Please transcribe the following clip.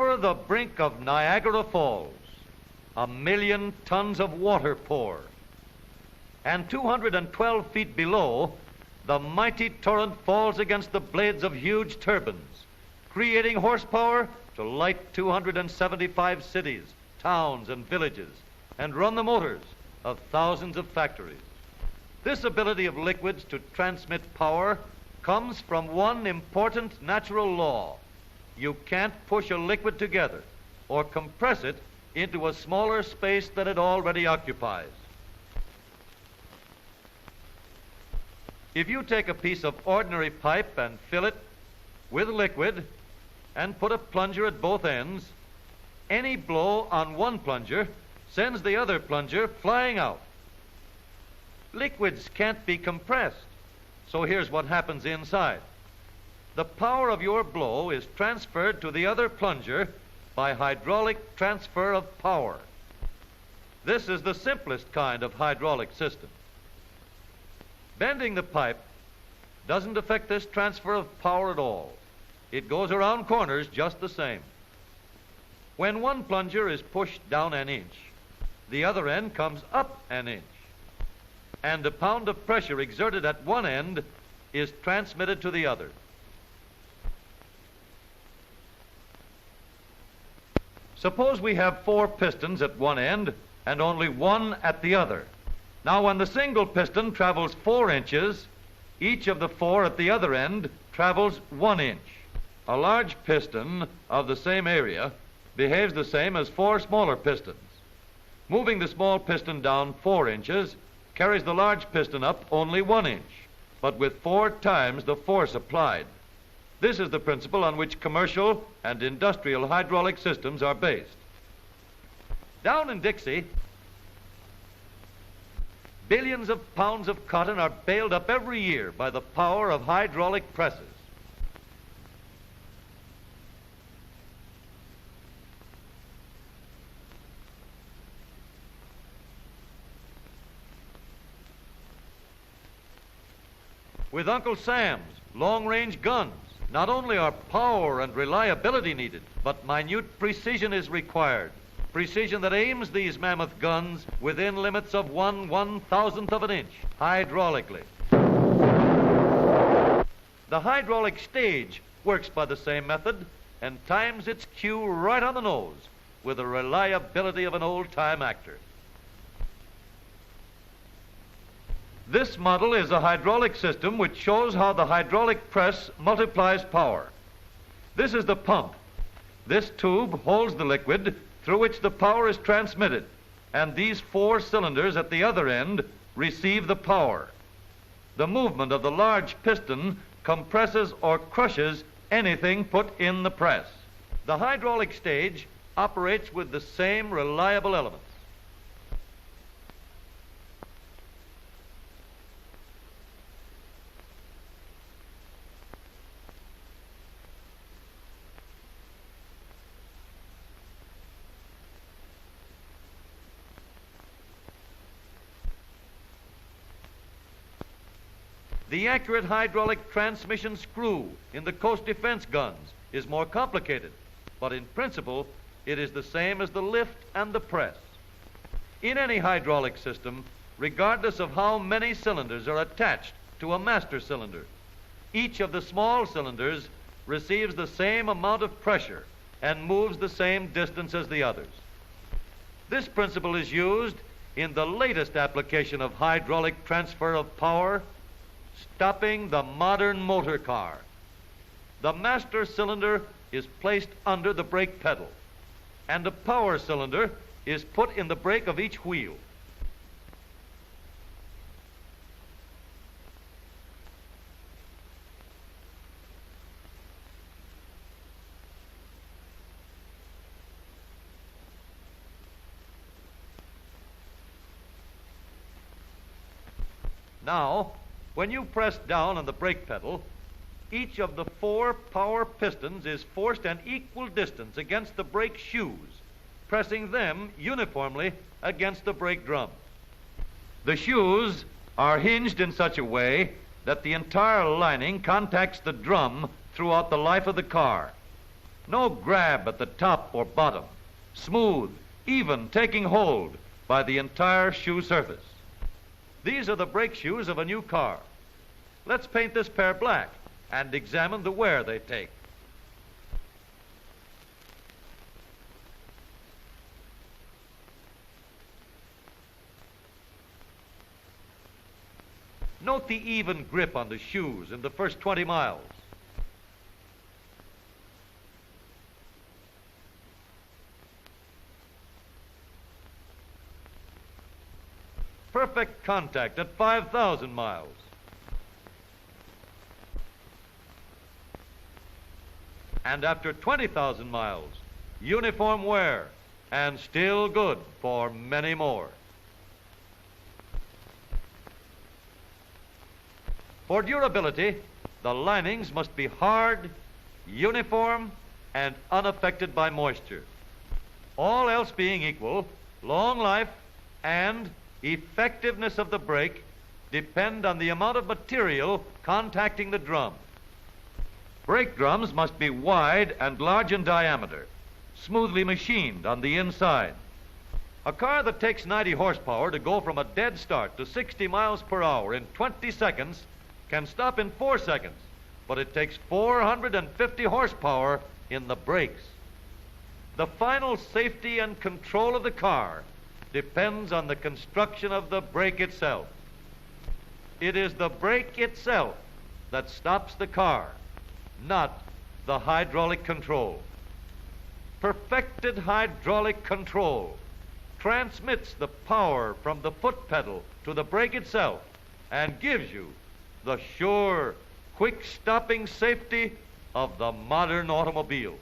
Over the brink of Niagara Falls, 1,000,000 tons of water pour, and 212 feet below, the mighty torrent falls against the blades of huge turbines, creating horsepower to light 275 cities, towns, and villages, and run the motors of thousands of factories. This ability of liquids to transmit power comes from one important natural law. You can't push a liquid together or compress it into a smaller space than it already occupies. If you take a piece of ordinary pipe and fill it with liquid and put a plunger at both ends, any blow on one plunger sends the other plunger flying out. Liquids can't be compressed, so here's what happens inside. The power of your blow is transferred to the other plunger by hydraulic transfer of power. This is the simplest kind of hydraulic system. Bending the pipe doesn't affect this transfer of power at all. It goes around corners just the same. When one plunger is pushed down an inch, the other end comes up an inch, and a pound of pressure exerted at one end is transmitted to the other. Suppose we have 4 pistons at one end and only 1 at the other. Now, when the single piston travels 4 inches, each of the 4 at the other end travels 1 inch. A large piston of the same area behaves the same as 4 smaller pistons. Moving the small piston down 4 inches carries the large piston up only 1 inch, but with 4 times the force applied. This is the principle on which commercial and industrial hydraulic systems are based. Down in Dixie, billions of pounds of cotton are baled up every year by the power of hydraulic presses. With Uncle Sam's long-range guns, not only are power and reliability needed, but minute precision is required. Precision that aims these mammoth guns within limits of 1/1000th of an inch, hydraulically. The hydraulic stage works by the same method and times its cue right on the nose with the reliability of an old-time actor. This model is a hydraulic system which shows how the hydraulic press multiplies power. This is the pump. This tube holds the liquid through which the power is transmitted, and these 4 cylinders at the other end receive the power. The movement of the large piston compresses or crushes anything put in the press. The hydraulic stage operates with the same reliable elements. The accurate hydraulic transmission screw in the coast defense guns is more complicated, but in principle, it is the same as the lift and the press. In any hydraulic system, regardless of how many cylinders are attached to a master cylinder, each of the small cylinders receives the same amount of pressure and moves the same distance as the others. This principle is used in the latest application of hydraulic transfer of power, stopping the modern motor car. The master cylinder is placed under the brake pedal, and a power cylinder is put in the brake of each wheel. Now, when you press down on the brake pedal, each of the 4 power pistons is forced an equal distance against the brake shoes, pressing them uniformly against the brake drum. The shoes are hinged in such a way that the entire lining contacts the drum throughout the life of the car. No grab at the top or bottom. Smooth, even taking hold by the entire shoe surface. These are the brake shoes of a new car. Let's paint this pair black and examine the wear they take. Note the even grip on the shoes in the first 20 miles. Perfect contact at 5,000 miles. And after 20,000 miles, uniform wear and still good for many more. For durability, the linings must be hard, uniform, and unaffected by moisture. All else being equal, long life and effectiveness of the brake depend on the amount of material contacting the drum. Brake drums must be wide and large in diameter, smoothly machined on the inside. A car that takes 90 horsepower to go from a dead start to 60 miles per hour in 20 seconds can stop in 4 seconds, but it takes 450 horsepower in the brakes. The final safety and control of the car depends on the construction of the brake itself. It is the brake itself that stops the car, not the hydraulic control. Perfected hydraulic control transmits the power from the foot pedal to the brake itself and gives you the sure, quick-stopping safety of the modern automobile.